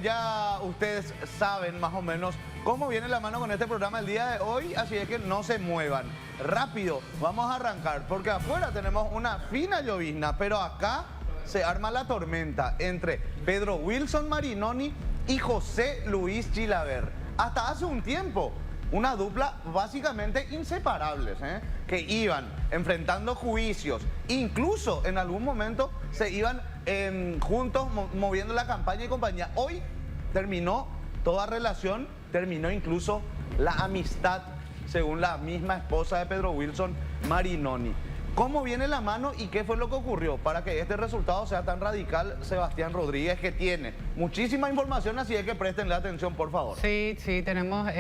ya ustedes saben más o menos cómo viene la mano con este programa el día de hoy, así es que no se muevan. Rápido, vamos a arrancar, porque afuera tenemos una fina llovizna, pero acá se arma la tormenta entre Pedro Wilson Marinoni y José Luis Chilavert. Hasta hace un tiempo, una dupla básicamente inseparables, que iban enfrentando juicios, incluso en algún momento se iban juntos moviendo la campaña y compañía. Hoy terminó toda relación, terminó incluso la amistad, según la misma esposa de Pedro Wilson Marinoni. ¿Cómo viene la mano y qué fue lo que ocurrió para que este resultado sea tan radical, Sebastián Rodríguez, que tiene muchísima información, así es que prestenle atención, por favor? Sí, tenemos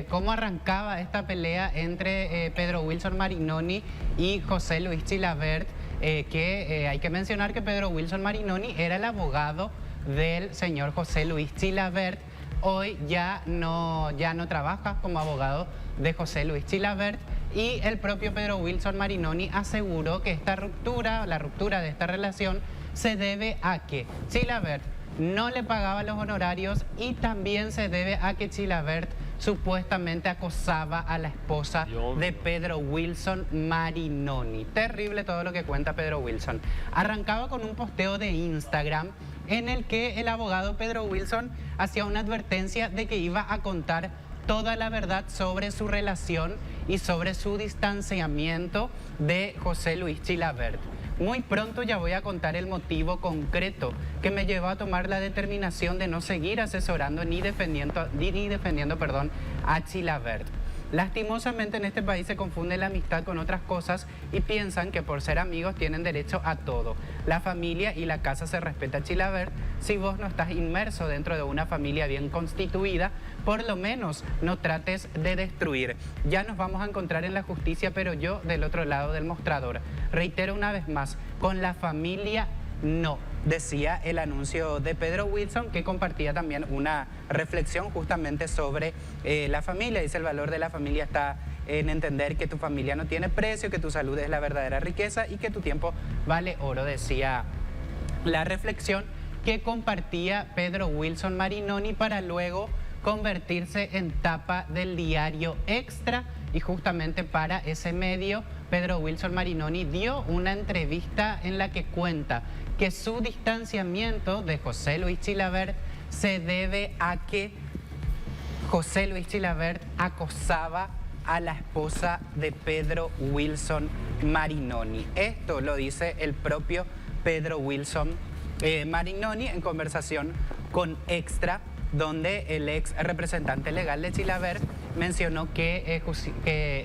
cómo arrancaba esta pelea entre Pedro Wilson Marinoni y José Luis Chilavert, que hay que mencionar que Pedro Wilson Marinoni era el abogado del señor José Luis Chilavert. Hoy ya no trabaja como abogado de José Luis Chilavert, y el propio Pedro Wilson Marinoni aseguró que esta ruptura, la ruptura de esta relación, se debe a que Chilavert no le pagaba los honorarios y también se debe a que Chilavert supuestamente acosaba a la esposa de Pedro Wilson Marinoni. Terrible todo lo que cuenta Pedro Wilson. Arrancaba con un posteo de Instagram en el que el abogado Pedro Wilson hacía una advertencia de que iba a contar toda la verdad sobre su relación y sobre su distanciamiento de José Luis Chilavert. Muy pronto ya voy a contar el motivo concreto que me llevó a tomar la determinación de no seguir asesorando ni defendiendo a Chilavert. Lastimosamente en este país se confunde la amistad con otras cosas y piensan que por ser amigos tienen derecho a todo. La familia y la casa se respeta a Chilavert. Si vos no estás inmerso dentro de una familia bien constituida, por lo menos no trates de destruir. Ya nos vamos a encontrar en la justicia, pero yo del otro lado del mostrador. Reitero una vez más, con la familia no, decía el anuncio de Pedro Wilson, que compartía también una reflexión justamente sobre la familia. Dice: el valor de la familia está en entender que tu familia no tiene precio, que tu salud es la verdadera riqueza y que tu tiempo vale oro, decía la reflexión que compartía Pedro Wilson Marinoni para luego convertirse en tapa del diario Extra. Y justamente para ese medio, Pedro Wilson Marinoni dio una entrevista en la que cuenta que su distanciamiento de José Luis Chilavert se debe a que José Luis Chilavert acosaba a la esposa de Pedro Wilson Marinoni. Esto lo dice el propio Pedro Wilson Marinoni en conversación con Extra, donde el ex representante legal de Chilavert mencionó que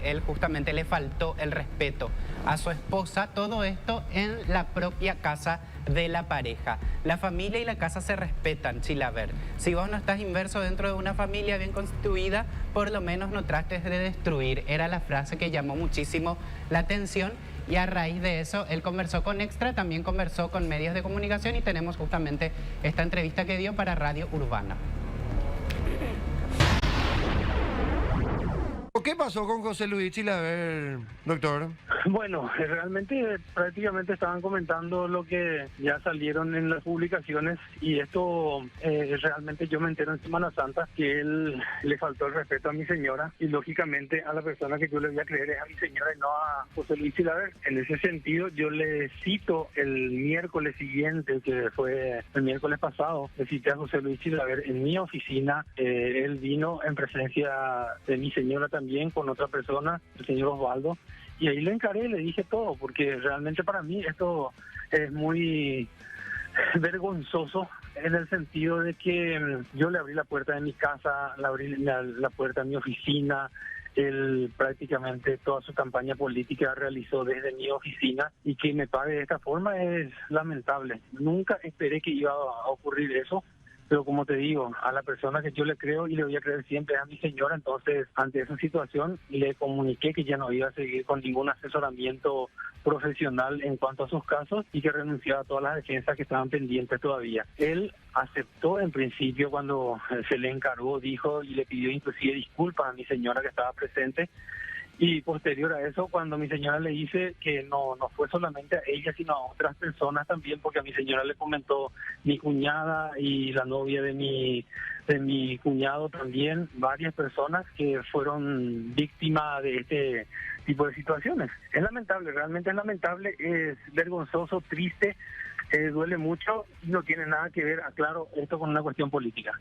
él justamente le faltó el respeto a su esposa. Todo esto en la propia casa de la pareja. La familia y la casa se respetan, Chilavert. Si vos no estás inmerso dentro de una familia bien constituida, por lo menos no trates de destruir. Era la frase que llamó muchísimo la atención. Y a raíz de eso, él conversó con Extra, también conversó con medios de comunicación y tenemos justamente esta entrevista que dio para Radio Urbana. ¿Qué pasó con José Luis Chilavert, doctor? Bueno, realmente prácticamente estaban comentando lo que ya salieron en las publicaciones, y esto realmente yo me entero en Semana Santa que él le faltó el respeto a mi señora, y lógicamente a la persona que yo le voy a creer es a mi señora y no a José Luis Chilavert. En ese sentido yo le cito el miércoles siguiente, que fue el miércoles pasado, le cité a José Luis Chilavert en mi oficina. Él vino en presencia de mi señora también, con otra persona, el señor Osvaldo, y ahí le encaré, le dije todo, porque realmente para mí esto es muy vergonzoso, en el sentido de que yo le abrí la puerta de mi casa, le abrí la puerta de mi oficina. Él prácticamente toda su campaña política realizó desde mi oficina, y que me pague de esta forma es lamentable. Nunca esperé que iba a ocurrir eso. Pero como te digo, a la persona que yo le creo y le voy a creer siempre es a mi señora. Entonces, ante esa situación, le comuniqué que ya no iba a seguir con ningún asesoramiento profesional en cuanto a sus casos, y que renunciaba a todas las defensas que estaban pendientes todavía. Él aceptó en principio cuando se le encargó, dijo y le pidió inclusive disculpas a mi señora que estaba presente, Y posterior a eso, cuando mi señora le dice que no fue solamente a ella, sino a otras personas también, porque a mi señora le comentó mi cuñada y la novia de mi cuñado también, varias personas que fueron víctimas de este tipo de situaciones. Es lamentable, realmente es lamentable, es vergonzoso, triste, duele mucho y no tiene nada que ver, aclaro, esto con una cuestión política.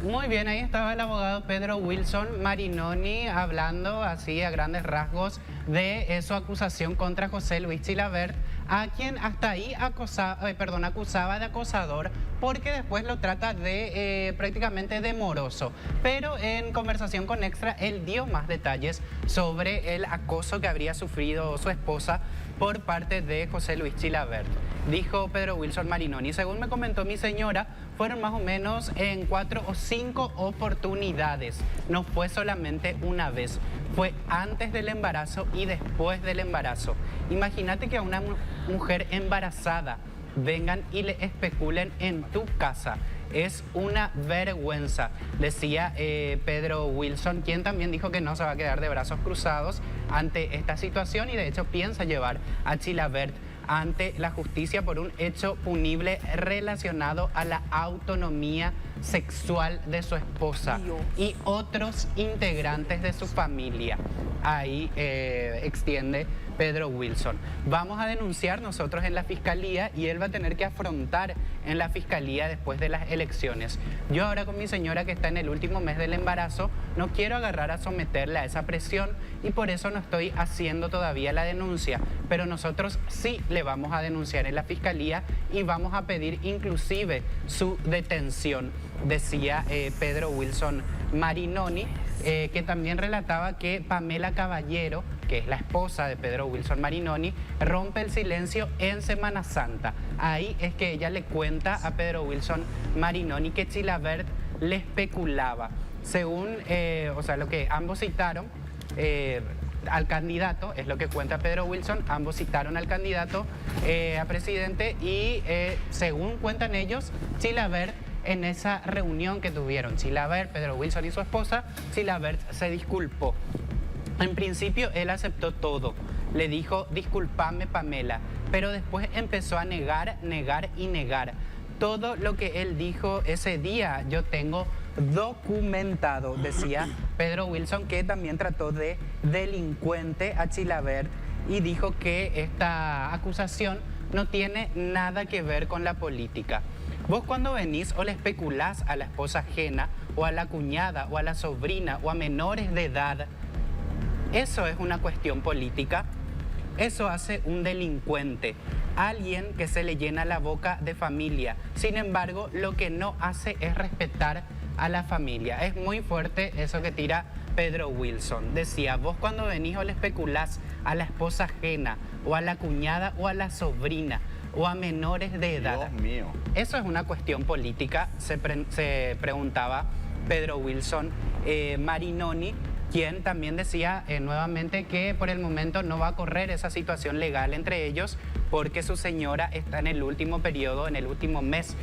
Muy bien, ahí estaba el abogado Pedro Wilson Marinoni hablando así a grandes rasgos de su acusación contra José Luis Chilavert, a quien hasta ahí acusaba de acosador, porque después lo trata de prácticamente de moroso. Pero en conversación con Extra, él dio más detalles sobre el acoso que habría sufrido su esposa por parte de José Luis Chilavert. Dijo Pedro Wilson Marinoni: según me comentó mi señora, fueron más o menos en 4 o 5 oportunidades. No fue solamente una vez, fue antes del embarazo y después del embarazo. Imagínate que a una mujer embarazada vengan y le especulen en tu casa. Es una vergüenza, decía Pedro Wilson, quien también dijo que no se va a quedar de brazos cruzados ante esta situación y de hecho piensa llevar a Chilavert ante la justicia por un hecho punible relacionado a la autonomía sexual de su esposa y otros integrantes de su familia. Ahí extiende Pedro Wilson. Vamos a denunciar nosotros en la fiscalía y él va a tener que afrontar en la fiscalía después de las elecciones. Yo ahora con mi señora, que está en el último mes del embarazo, no quiero agarrar a someterla a esa presión y por eso no estoy haciendo todavía la denuncia, pero nosotros sí le vamos a denunciar en la fiscalía y vamos a pedir inclusive su detención, decía Pedro Wilson Marinoni, que también relataba que Pamela Caballero, que es la esposa de Pedro Wilson Marinoni, rompe el silencio en Semana Santa. Ahí es que ella le cuenta a Pedro Wilson Marinoni que Chilavert le especulaba. Según lo que ambos citaron al candidato, es lo que cuenta Pedro Wilson, ambos citaron al candidato a presidente y según cuentan ellos, Chilavert, en esa reunión que tuvieron Chilavert, Pedro Wilson y su esposa, Chilavert se disculpó. En principio él aceptó todo, le dijo: discúlpame Pamela, pero después empezó a negar todo lo que él dijo ese día. Yo tengo documentado, decía Pedro Wilson, que también trató de delincuente a Chilavert y dijo que esta acusación no tiene nada que ver con la política. Vos cuando venís o le especulás a la esposa ajena o a la cuñada o a la sobrina o a menores de edad, eso es una cuestión política. Eso hace un delincuente, alguien que se le llena la boca de familia. Sin embargo, lo que no hace es respetar a la familia. Es muy fuerte eso que tira Pedro Wilson. Decía: vos cuando venís o le especulás a la esposa ajena o a la cuñada o a la sobrina o a menores de edad. Dios mío. Eso es una cuestión política, se preguntaba Pedro Wilson Marinoni, quien también decía nuevamente que por el momento no va a correr esa situación legal entre ellos porque su señora está en el último periodo, en el último mes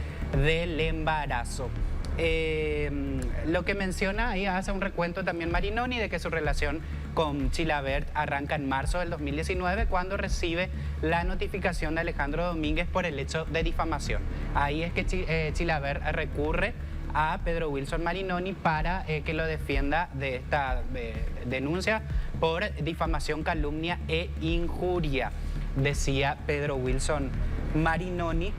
del embarazo. Lo que menciona ahí, hace un recuento también Marinoni de que su relación con Chilavert arranca en marzo del 2019 cuando recibe la notificación de Alejandro Domínguez por el hecho de difamación. Ahí es que Chilavert recurre a Pedro Wilson Marinoni para que lo defienda de esta denuncia por difamación, calumnia e injuria, decía Pedro Wilson Marinoni,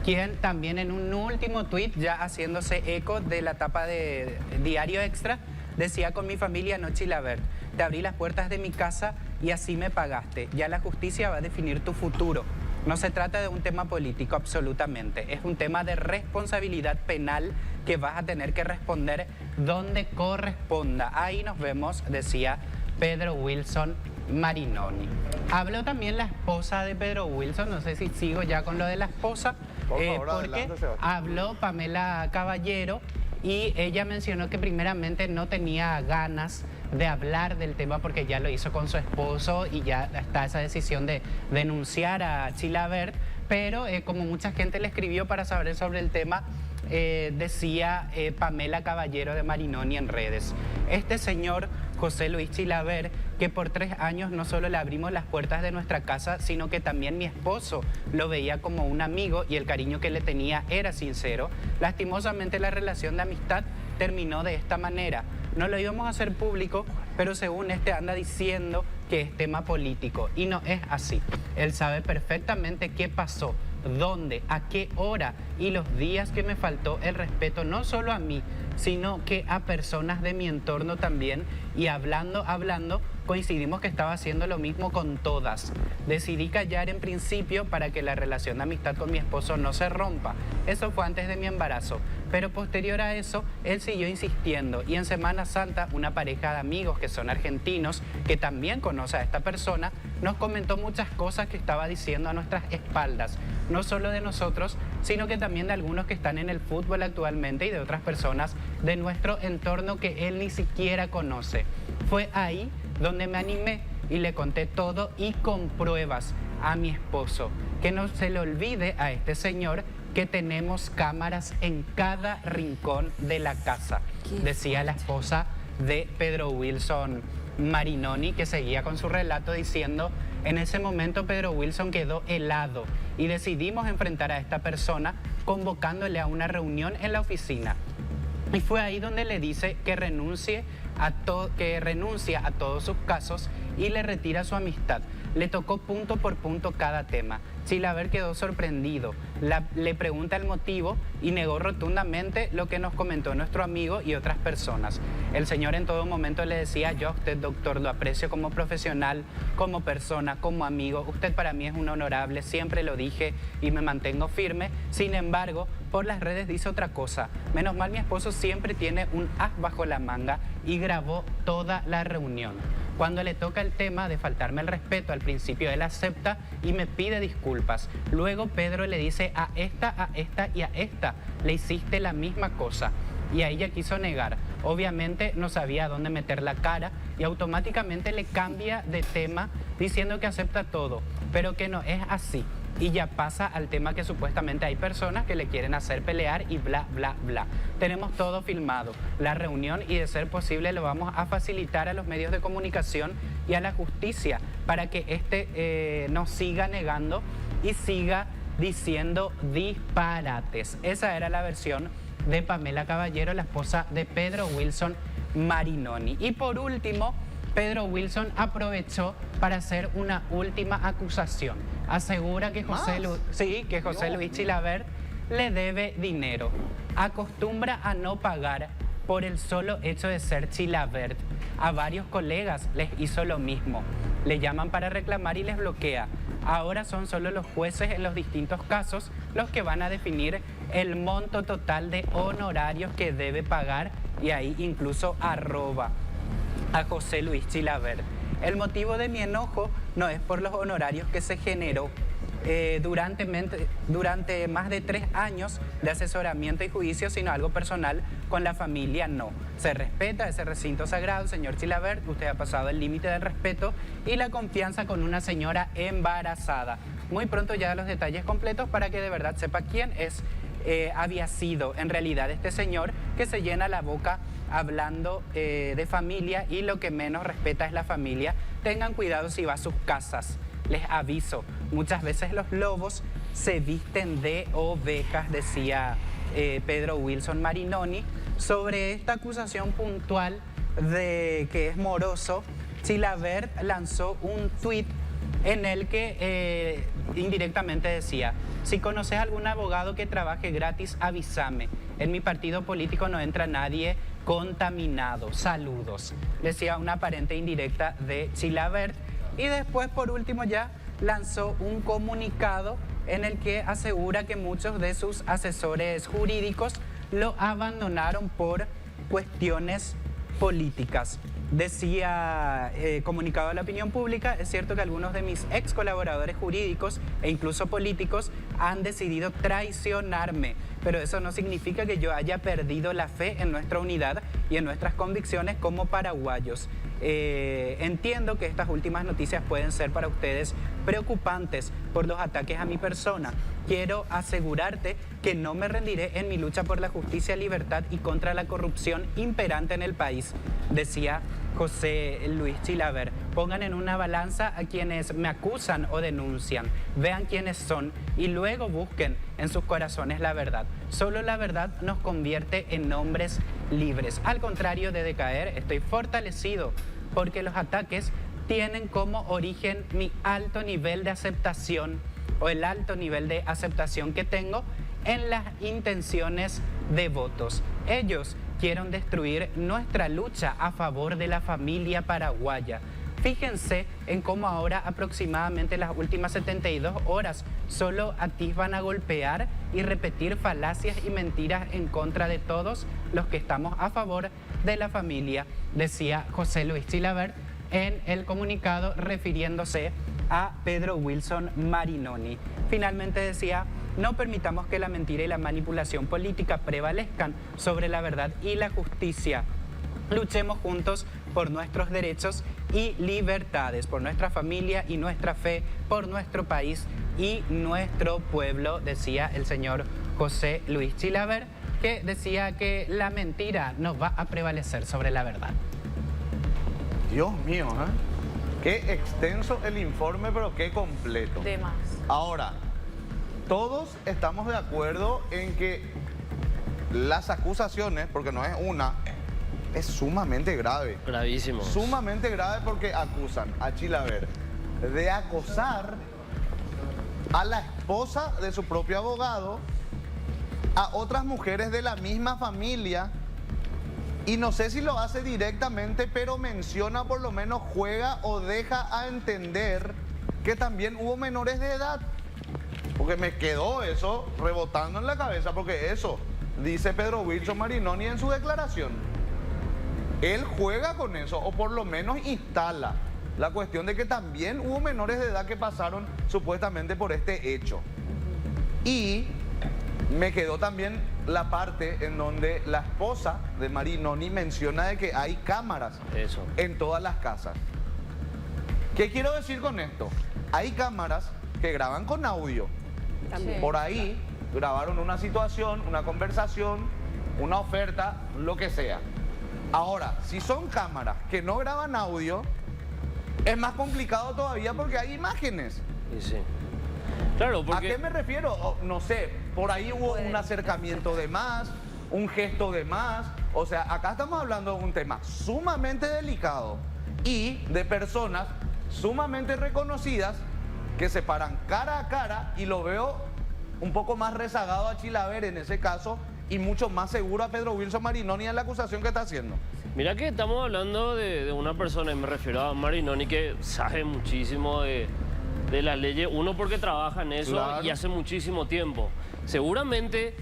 quien también en un último tuit, ya haciéndose eco de la tapa de Diario Extra, decía: con mi familia no Chilavert, te abrí las puertas de mi casa y así me pagaste. Ya la justicia va a definir tu futuro. No se trata de un tema político absolutamente, es un tema de responsabilidad penal que vas a tener que responder donde corresponda. Ahí nos vemos, decía Pedro Wilson Marinoni. Habló también la esposa de Pedro Wilson, no sé si sigo ya con lo de la esposa, Por favor, porque adelante, Sebastián. habló Pamela Caballero y ella mencionó que primeramente no tenía ganas de hablar del tema porque ya lo hizo con su esposo y ya está esa decisión de denunciar a Chilavert, pero como mucha gente le escribió para saber sobre el tema, decía Pamela Caballero de Marinoni en redes. Este señor, José Luis Chilavert, que por 3 años no solo le abrimos las puertas de nuestra casa, sino que también mi esposo lo veía como un amigo y el cariño que le tenía era sincero. Lastimosamente la relación de amistad terminó de esta manera. No lo íbamos a hacer público, pero según anda diciendo que es tema político y no es así. Él sabe perfectamente qué pasó, dónde, a qué hora y los días que me faltó el respeto no solo a mí, sino que a personas de mi entorno también, y hablando, coincidimos que estaba haciendo lo mismo con todas. Decidí callar en principio para que la relación de amistad con mi esposo no se rompa. Eso fue antes de mi embarazo, pero posterior a eso, él siguió insistiendo, y en Semana Santa una pareja de amigos que son argentinos, que también conoce a esta persona, nos comentó muchas cosas que estaba diciendo a nuestras espaldas, no solo de nosotros, sino que también de algunos que están en el fútbol actualmente y de otras personas de nuestro entorno que él ni siquiera conoce. Fue ahí donde me animé y le conté todo y con pruebas a mi esposo. Que no se le olvide a este señor que tenemos cámaras en cada rincón de la casa, decía la esposa de Pedro Wilson Marinoni, que seguía con su relato diciendo: en ese momento Pedro Wilson quedó helado y decidimos enfrentar a esta persona convocándole a una reunión en la oficina. Y fue ahí donde le dice que renuncia a todos sus casos y le retira su amistad. Le tocó punto por punto cada tema. Chilavert quedó sorprendido, le pregunta el motivo y negó rotundamente lo que nos comentó nuestro amigo y otras personas. El señor en todo momento le decía: yo a usted, doctor, lo aprecio como profesional, como persona, como amigo. Usted para mí es un honorable, siempre lo dije y me mantengo firme. Sin embargo, por las redes dice otra cosa. Menos mal mi esposo siempre tiene un as bajo la manga y grabó toda la reunión. Cuando le toca el tema de faltarme el respeto, al principio él acepta y me pide disculpas. Luego Pedro le dice: a esta y a esta le hiciste la misma cosa. Y a ella quiso negar. Obviamente no sabía dónde meter la cara y automáticamente le cambia de tema diciendo que acepta todo, pero que no es así. Y ya pasa al tema que supuestamente hay personas que le quieren hacer pelear y bla, bla, bla. Tenemos todo filmado, la reunión, y de ser posible lo vamos a facilitar a los medios de comunicación y a la justicia para que no siga negando y siga diciendo disparates. Esa era la versión de Pamela Caballero, la esposa de Pedro Wilson Marinoni. Y por último, Pedro Wilson aprovechó para hacer una última acusación. Asegura que José Luis Chilavert le debe dinero. Acostumbra a no pagar por el solo hecho de ser Chilavert. A varios colegas les hizo lo mismo. Le llaman para reclamar y les bloquea. Ahora son solo los jueces en los distintos casos los que van a definir el monto total de honorarios que debe pagar, y ahí incluso arroba a José Luis Chilavert. El motivo de mi enojo no es por los honorarios que se generó durante más de 3 años de asesoramiento y juicio, sino algo personal con la familia. No. Se respeta ese recinto sagrado, señor Chilavert. Usted ha pasado el límite del respeto y la confianza con una señora embarazada. Muy pronto ya los detalles completos para que de verdad sepa quién había sido en realidad este señor que se llena la boca hablando de familia y lo que menos respeta es la familia. Tengan cuidado si va a sus casas. Les aviso, muchas veces los lobos se visten de ovejas, decía Pedro Wilson Marinoni. Sobre esta acusación puntual de que es moroso, Chilavert lanzó un tuit en el que indirectamente decía: si conoces algún abogado que trabaje gratis, avísame. En mi partido político no entra nadie contaminado. Saludos. Decía una aparente indirecta de Chilavert. Y después, por último, ya lanzó un comunicado en el que asegura que muchos de sus asesores jurídicos lo abandonaron por cuestiones políticas. Decía, comunicado a la opinión pública: es cierto que algunos de mis ex colaboradores jurídicos e incluso políticos han decidido traicionarme, pero eso no significa que yo haya perdido la fe en nuestra unidad y en nuestras convicciones como paraguayos. Entiendo que estas últimas noticias pueden ser para ustedes preocupantes por los ataques a mi persona. Quiero asegurarte que no me rendiré en mi lucha por la justicia, libertad y contra la corrupción imperante en el país, decía José Luis Chilavert. Pongan en una balanza a quienes me acusan o denuncian, vean quiénes son y luego busquen en sus corazones la verdad. Solo la verdad nos convierte en hombres libres. Al contrario de decaer, estoy fortalecido porque los ataques tienen como origen mi alto nivel de aceptación o el alto nivel de aceptación que tengo en las intenciones de votos. Ellos quieren destruir nuestra lucha a favor de la familia paraguaya. Fíjense en cómo ahora aproximadamente las últimas 72 horas solo atisban a golpear y repetir falacias y mentiras en contra de todos los que estamos a favor de la familia, decía José Luis Chilavert en el comunicado refiriéndose a Pedro Wilson Marinoni. Finalmente decía: no permitamos que la mentira y la manipulación política prevalezcan sobre la verdad y la justicia. Luchemos juntos por nuestros derechos y libertades, por nuestra familia y nuestra fe, por nuestro país y nuestro pueblo, decía el señor José Luis Chilavert, que decía que la mentira no va a prevalecer sobre la verdad. Dios mío, ¿eh? Qué extenso el informe, pero qué completo. De más. Ahora, todos estamos de acuerdo en que las acusaciones, porque no es una, es sumamente grave. Gravísimo. Sumamente grave porque acusan a Chilavert de acosar a la esposa de su propio abogado, a otras mujeres de la misma familia, y no sé si lo hace directamente, pero menciona, por lo menos juega o deja a entender que también hubo menores de edad. Porque me quedó eso rebotando en la cabeza, porque eso dice Pedro Wilson Marinoni en su declaración. Él juega con eso, o por lo menos instala la cuestión de que también hubo menores de edad que pasaron supuestamente por este hecho. Y me quedó también la parte en donde la esposa de Marinoni menciona de que hay cámaras en todas las casas. ¿Qué quiero decir con esto? Hay cámaras que graban con audio. También. Por ahí grabaron una situación, una conversación, una oferta, lo que sea. Ahora, si son cámaras que no graban audio, es más complicado todavía porque hay imágenes. Y sí. Claro, porque... ¿A qué me refiero? No sé, por ahí hubo un acercamiento de más, un gesto de más. O sea, acá estamos hablando de un tema sumamente delicado y de personas sumamente reconocidas que se paran cara a cara, y lo veo un poco más rezagado a Chilavert en ese caso y mucho más seguro a Pedro Wilson Marinoni en la acusación que está haciendo. Mira que estamos hablando de una persona, y me refiero a Marinoni, que sabe muchísimo de las leyes, uno porque trabaja en eso, claro, y hace muchísimo tiempo. Seguramente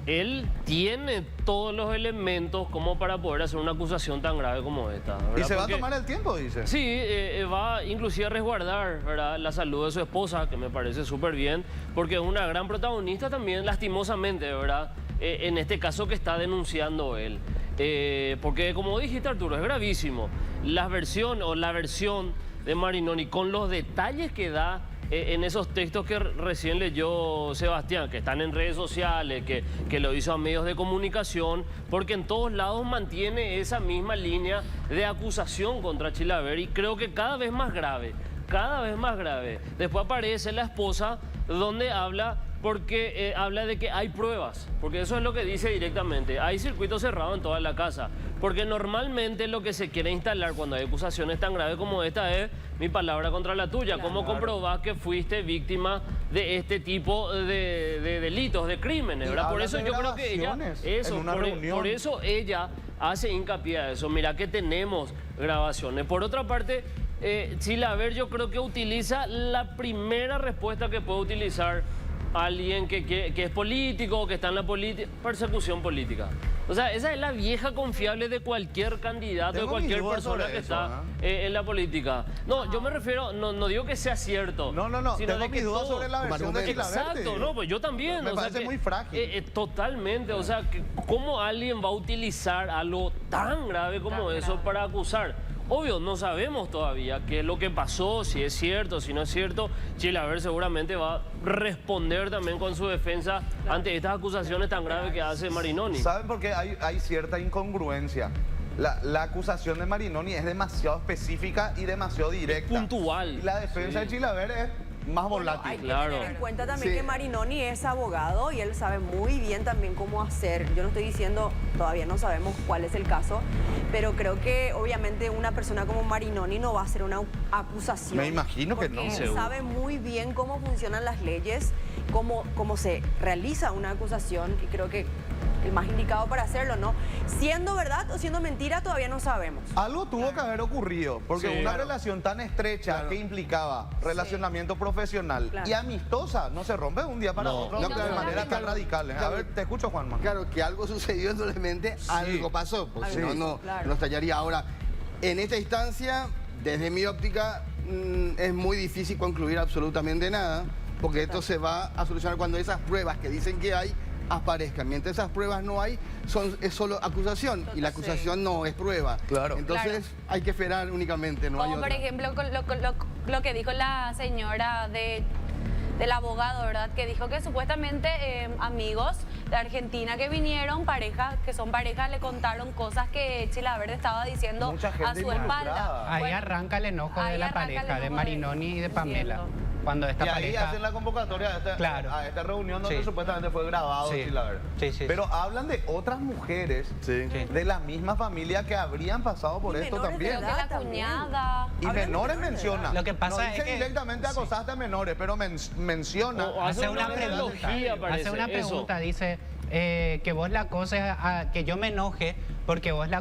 él tiene todos los elementos como para poder hacer una acusación tan grave como esta, ¿verdad? ¿Y se va a tomar el tiempo, dice? Sí, va inclusive a resguardar, ¿verdad?, la salud de su esposa, que me parece súper bien, porque es una gran protagonista también, lastimosamente, ¿verdad?, en este caso que está denunciando él. Porque, como dijiste, Arturo, es gravísimo. La versión de Marinoni, con los detalles que da en esos textos que recién leyó Sebastián, que están en redes sociales, que lo hizo a medios de comunicación, porque en todos lados mantiene esa misma línea de acusación contra Chilavert, y creo que cada vez más grave, cada vez más grave. Después aparece la esposa, donde habla porque habla de que hay pruebas, porque eso es lo que dice directamente. Hay circuito cerrado en toda la casa, porque normalmente lo que se quiere instalar cuando hay acusaciones tan graves como esta es mi palabra contra la tuya. Claro. ¿Cómo comprobás que fuiste víctima de este tipo de delitos, de crímenes, ¿verdad? Por eso yo creo que ella, por eso ella hace hincapié a eso. Mira que tenemos grabaciones. Por otra parte, Chilavert yo creo que utiliza la primera respuesta que puede utilizar alguien que es político, que está en la política, persecución política. O sea, esa es la vieja confiable de cualquier candidato, Tengo de cualquier mis dudas persona sobre que eso, está en la política. No, yo me refiero, no digo que sea cierto. No, sino tengo de que mis dudas todo- sobre la versión de Chilavert. Exacto, no, pues yo también. Me o sea parece que, muy frágil. totalmente, o sea, ¿cómo alguien va a utilizar algo tan grave como eso para acusar? Obvio, no sabemos todavía qué es lo que pasó, si es cierto, si no es cierto. Chilavert seguramente va a responder también con su defensa ante estas acusaciones tan graves que hace Marinoni. ¿Saben por qué hay cierta incongruencia? La acusación de Marinoni es demasiado específica y demasiado directa. puntual. Y la defensa de Chilavert es más volátil. Hay que Claro. tener en cuenta también Sí. que Marinoni es abogado y él sabe muy bien también cómo hacer. Yo no estoy diciendo, todavía no sabemos cuál es el caso, pero creo que obviamente una persona como Marinoni no va a hacer una acusación. Me imagino que no. Porque él Seguro. sabe muy bien cómo funcionan las leyes, cómo se realiza una acusación y creo que el más indicado para hacerlo, ¿no? Siendo verdad o siendo mentira, todavía no sabemos. Algo tuvo que haber ocurrido, porque Sí. una Claro. relación tan estrecha que implicaba relacionamiento profesional Claro. y amistosa no se rompe de un día para No. otro No, de claro, manera tan claro, radical. A claro. ver, te escucho, Juanma. Claro, que algo sucedió solamente, algo pasó, porque si Algo, no, claro. no estallaría. Ahora, en esta instancia, desde mi óptica, es muy difícil concluir absolutamente nada, porque esto se va a solucionar cuando esas pruebas que dicen que hay aparezcan. Mientras esas pruebas no hay, es solo acusación, y la acusación no es prueba. Claro. Entonces, hay que esperar únicamente, no hay Como por otra. ejemplo lo que dijo la señora del abogado, ¿verdad? Que dijo que supuestamente amigos de Argentina que vinieron, parejas, que son parejas, le contaron cosas que Chilavert estaba diciendo Mucha gente a su involucrada. espalda. Ahí Bueno, arranca el enojo de ahí la arranca el pareja, de enojo Marinoni y de Pamela. Entiendo. Cuando esta Y ahí pareja... hacen la convocatoria Claro. a esta reunión donde Sí. supuestamente fue grabado Sí. Chilavert. Sí, sí, Pero hablan de otras mujeres Sí. Sí. de la misma familia que habrían pasado por Y esto menores de también. Creo que la también. cuñada. Y Hablan de menores menores de menciona. edad. Lo que pasa no es dice que- directamente sí. acosaste a menores, pero menciona. O Hace una analogía, pregunta, parece, hace una eso. pregunta, dice que vos la acoses, que yo me enoje porque vos la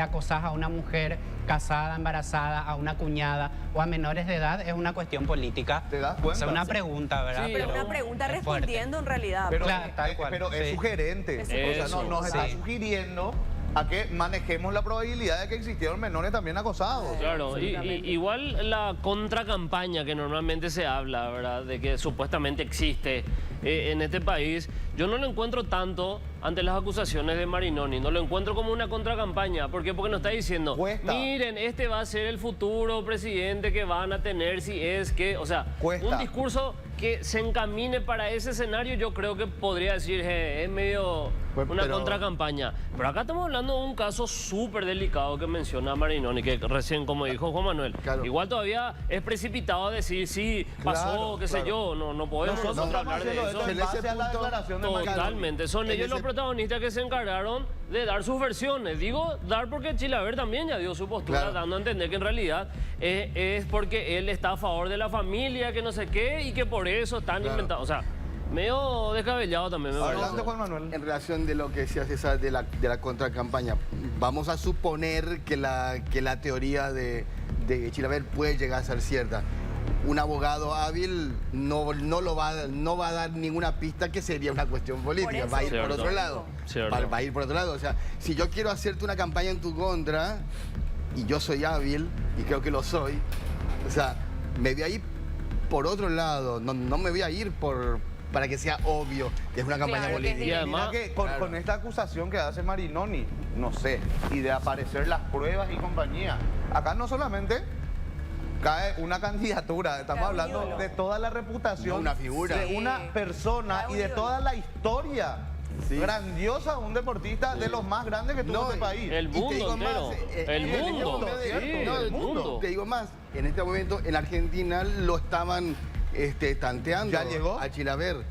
acosás a una mujer casada, embarazada, a una cuñada o a menores de edad, es una cuestión política. ¿Te das cuenta? O sea, una pregunta, ¿verdad? Sí, Pero una pregunta es fuerte. respondiendo en realidad. Pero, Claro, tal cual, pero es sí. sugerente. Es O sea, sugerente. nos está Sí. sugiriendo a que manejemos la probabilidad de que existieron menores también acosados. Claro, igual la contracampaña que normalmente se habla, ¿verdad? De que supuestamente existe en este país, yo no lo encuentro tanto ante las acusaciones de Marinoni, no lo encuentro como una contracampaña. ¿Por qué? Porque nos está diciendo, Cuesta. miren, este va a ser el futuro presidente que van a tener si es que, o sea, Cuesta. un discurso que se encamine para ese escenario, yo creo que podría decir, es medio Pues, una pero- contracampaña. Pero acá estamos hablando de un caso súper delicado que menciona Marinoni, que recién, como dijo Juan Manuel, Claro. igual todavía es precipitado decir, sí, pasó, Claro, qué sé claro. yo, no podemos Nosotros nosotros estamos hablar de haciendo eso. esto en En ese base a la punto, declaración de Marinoni. Totalmente, son En ellos ese- los protagonistas que se encargaron de dar sus versiones. Digo dar porque Chilavert también ya dio su postura, Claro. dando a entender que en realidad es porque él está a favor de la familia, que no sé qué, y que por eso están Claro. inventando. O sea, medio descabellado también me Adelante, parece. Juan Manuel. En relación de lo que decía César de la contracampaña, vamos a suponer que la teoría de Chilavert puede llegar a ser cierta. Un abogado hábil no va a dar ninguna pista que sería una cuestión política, eso. va a ir por Cierto. otro lado. Cierto. Va a ir por otro lado. O sea, si yo quiero hacerte una campaña en tu contra, y yo soy hábil, y creo que lo soy, o sea, me voy a ir por otro lado, no me voy a ir para que sea obvio que es una campaña Claro que política. sí. Y además, Mira que con esta acusación que hace Marinoni, no sé, y de aparecer las pruebas y compañía, acá no solamente cae una candidatura, estamos Cae un hablando ídolo. de toda la reputación, No, una figura. de Sí. una persona Cae un y de ídolo. toda la historia Sí. grandiosa, un deportista de los más grandes que tuvo No, este país. el Y te mundo digo entero. más, El mundo, ¿cierto? sí, No, el mundo. Te digo más, en este momento en Argentina lo estaban tanteando ¿Ya llegó? a Chilavert.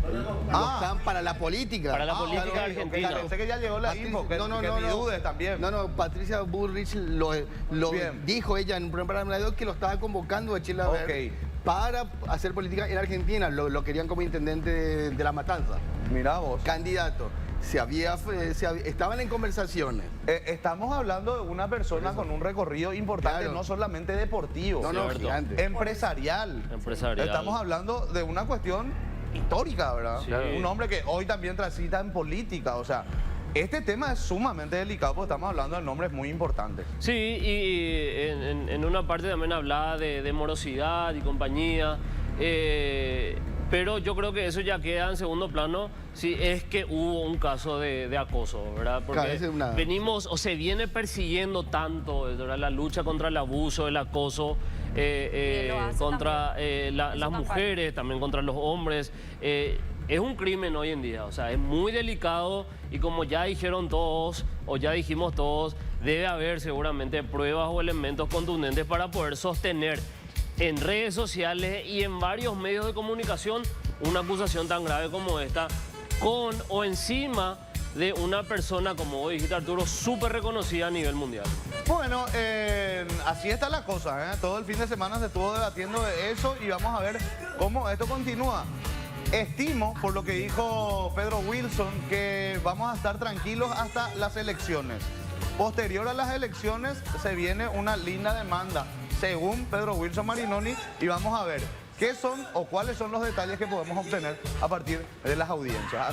Lo Ah. están para la política. Para la política ok, ok, argentina. Pensé que ya llegó la Patricia- info, que ni dudes también. No, Patricia Bullrich lo Bien. dijo ella en un programa de radio que lo estaba convocando a Chilavert Ok. para hacer política en Argentina. Lo querían como intendente de La Matanza. Mirá vos. Candidato. Estaban en conversaciones. Estamos hablando de una persona con un recorrido importante, Claro. no solamente deportivo, No, Cierto. gigante. empresarial. Empresarial. Estamos hablando de una cuestión histórica, ¿verdad? Sí. Un hombre que hoy también transita en política, o sea, este tema es sumamente delicado porque estamos hablando de nombres muy importantes. Sí, y en una parte también hablaba de morosidad y compañía, pero yo creo que eso ya queda en segundo plano si es que hubo un caso de acoso, ¿verdad? Porque Claro, esa es una- venimos o se viene persiguiendo tanto, ¿verdad? La lucha contra el abuso, el acoso, él lo hace contra las campaña. mujeres, también contra los hombres. Es un crimen hoy en día, o sea, es muy delicado y como ya dijeron todos, o ya dijimos todos, debe haber seguramente pruebas o elementos contundentes para poder sostener en redes sociales y en varios medios de comunicación una acusación tan grave como esta, con o encima de una persona, como vos dijiste, Arturo, súper reconocida a nivel mundial. Bueno, así está la cosa, ¿eh? Todo el fin de semana se estuvo debatiendo de eso y vamos a ver cómo esto continúa. Estimo, por lo que dijo Pedro Wilson, que vamos a estar tranquilos hasta las elecciones. Posterior a las elecciones se viene una linda demanda, según Pedro Wilson Marinoni, y vamos a ver qué son o cuáles son los detalles que podemos obtener a partir de las audiencias.